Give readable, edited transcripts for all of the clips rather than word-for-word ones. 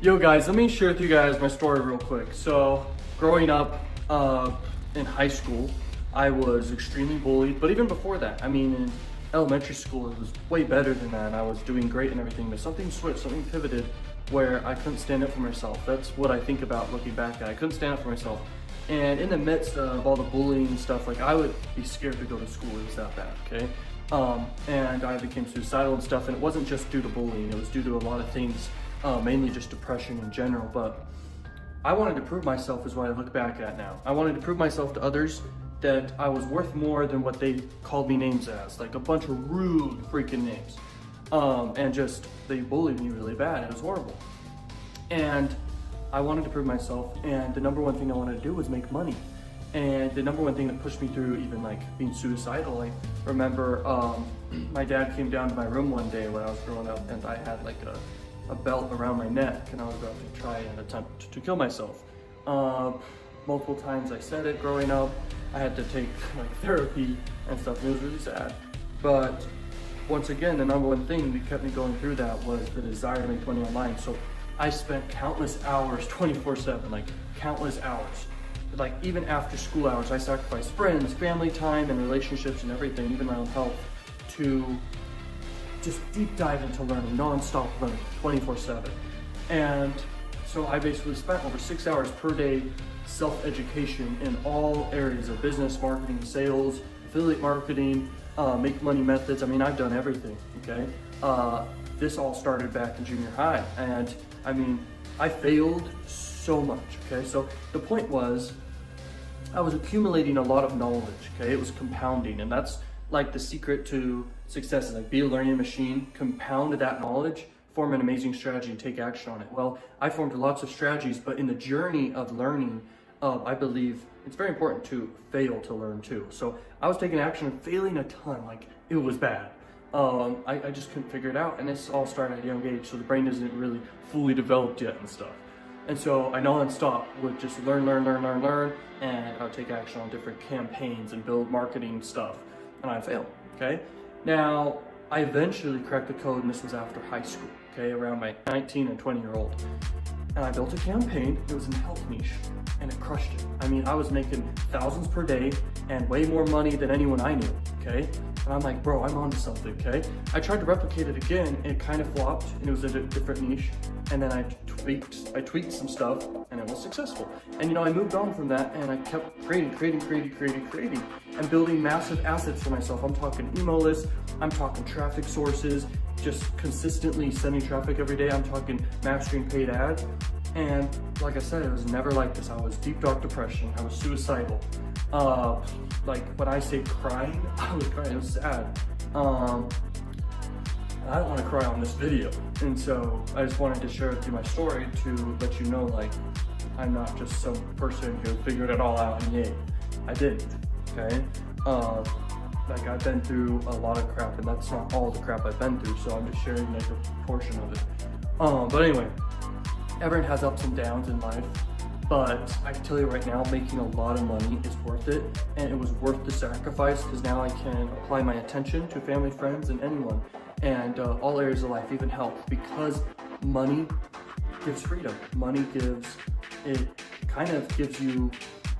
Yo guys, let me share with you guys my story real quick. So growing up in high school, I was extremely bullied, but even before that, I mean in elementary school it was way better than that. I was doing great and everything, but something switched, something pivoted where I couldn't stand up for myself. That's what I think about looking back at. I couldn't stand up for myself. And in the midst of all the bullying and stuff, like I would be scared to go to school, it was that bad, okay? And I became suicidal and stuff, and it wasn't just due to bullying, it was due to a lot of things. Mainly just depression in general, but I wanted to prove myself is what I look back at now. I wanted to prove myself to others that I was worth more than what they called me names as, like a bunch of rude freaking names. And just, they bullied me really bad, it was horrible. And I wanted to prove myself, and the number one thing I wanted to do was make money. And the number one thing that pushed me through even like being suicidal, I remember my dad came down to my room one day when I was growing up, and I had like a belt around my neck, and I was about to try and attempt to kill myself. Multiple times I said it growing up. I had to take like therapy and stuff, and it was really sad. But once again, the number one thing that kept me going through that was the desire to make money online. So I spent countless hours, 24/7, like countless hours. Like even after school hours, I sacrificed friends, family time, and relationships and everything, even my own health, to just deep dive into learning, non-stop learning, 24/7. And so I basically spent over 6 hours per day self-education in all areas of business, marketing, sales, affiliate marketing, make money methods. I mean, I've done everything, okay? This all started back in junior high. And I mean, I failed so much, okay? So the point was, I was accumulating a lot of knowledge, okay? It was compounding, and that's like the secret to success is like be a learning machine, compound that knowledge, form an amazing strategy, and take action on it. Well, I formed lots of strategies, but in the journey of learning, I believe it's very important to fail to learn too. So I was taking action and failing a ton, like it was bad. I just couldn't figure it out, and this all started at a young age, so the brain isn't really fully developed yet and stuff. And so I non-stop would just learn, and I would take action on different campaigns and build marketing stuff. And I failed, okay? Now, I eventually cracked the code, and this was after high school, okay? Around my 19 and 20-year-old. And I built a campaign, it was in the health niche, and it crushed it. I mean, I was making thousands per day and way more money than anyone I knew, okay? And I'm like, bro, I'm onto something, okay? I tried to replicate it again, and it kind of flopped, and it was a different niche. And then I tweaked some stuff, and it was successful. And you know, I moved on from that, and I kept creating, and building massive assets for myself. I'm talking email lists, I'm talking traffic sources, just consistently sending traffic every day. I'm talking mastering paid ads. And like I said, it was never like this. I was deep, dark depression. I was suicidal. Like when I say crying, I was crying, it was sad. I don't want to cry on this video. And so I just wanted to share with you my story to let you know, like, I'm not just some person who figured it all out and yay. I didn't, okay? Like I've been through a lot of crap, and that's not all the crap I've been through, so I'm just sharing like a portion of it. But anyway, everyone has ups and downs in life, but I can tell you right now, making a lot of money is worth it, and it was worth the sacrifice, because now I can apply my attention to family, friends, and anyone, and all areas of life, even health, because money gives freedom. Money kind of gives you,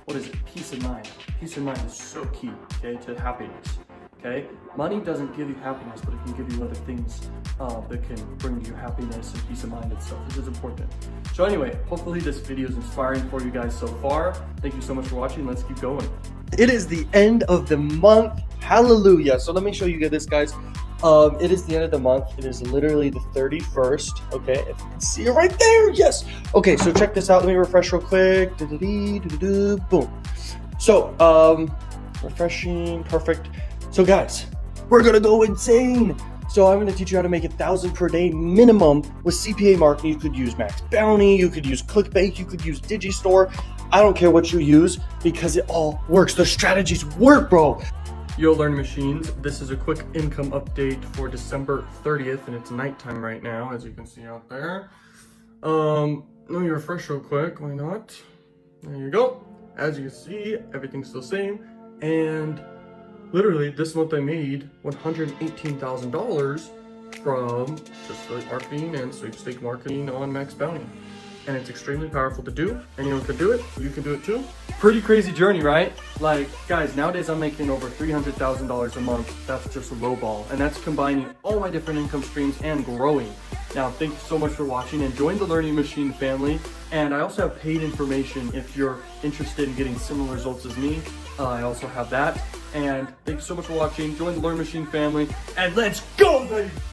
what is it, peace of mind. Peace of mind is so key, okay, to happiness, okay? Money doesn't give you happiness, but it can give you other things that can bring you happiness and peace of mind and stuff. This is important. So anyway, hopefully this video is inspiring for you guys so far. Thank you so much for watching. Let's keep going. It is the end of the month. Hallelujah. So let me show you this, guys. It is the end of the month. It is literally the 31st. Okay, if you can see it right there. Yes. Okay, so check this out. Let me refresh real quick. Boom. So, refreshing, perfect. So guys, we're gonna go insane. So I'm gonna teach you how to make 1,000 per day minimum with CPA marketing. You could use Max Bounty, you could use ClickBank, you could use Digistore. I don't care what you use, because it all works. The strategies work, bro. Yo, Learning Machines, this is a quick income update for December 30th, and it's nighttime right now, as you can see out there. Let me refresh real quick, why not? There you go. As you can see, everything's still the same, and literally this month I made $118,000 from just affiliate marketing and sweepstake marketing on Max Bounty. and it's extremely powerful to do. Anyone can do it. You can do it too. Pretty crazy journey, right? Like, guys, nowadays I'm making over $300,000 a month. That's just a low ball, and that's combining all my different income streams and growing. Now, thank you so much for watching, and join the Learning Machine family. And I also have paid information if you're interested in getting similar results as me. I also have that. And thank you so much for watching. Join the Learning Machine family, and let's go, baby!